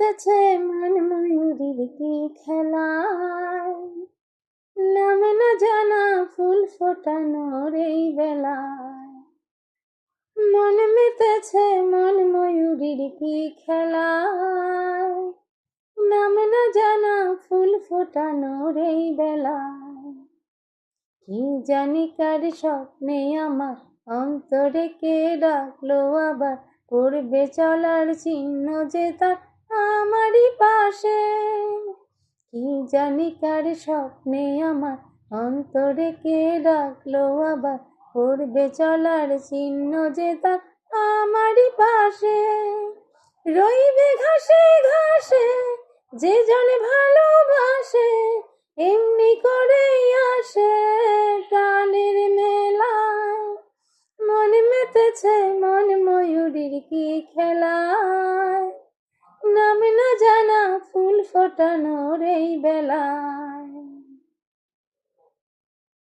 মেতেছে মন ময়ূরীর কি খেলায়, নামে না জানা ফুল ফোটানোর এই বেলায়। মন মেতেছে মন ময়ূরীর কি খেলায়, নামে না জানা ফুল ফোটানোর এই বেলায়। কি জানি কার স্বপ্নে আমার অন্তরে কে ডাকলো আবার, পড়বে চলার চিহ্ন যে তার আমারই পাশে। কি জানি কার স্বপ্নে আমার অন্তরে কে ডাকলো আবার, পড়বে চলার চিহ্ন যে তার আমারই পাশে। রইবে ঘাসে ঘাসে যে জনে ভালোবাসে, এমনি করেই আসে প্রাণের মেলায়। মন মেতেছে মন ময়ূরীর কি খেলায়, নামে না জানা ফুল ফোটানোর এই বেলায়।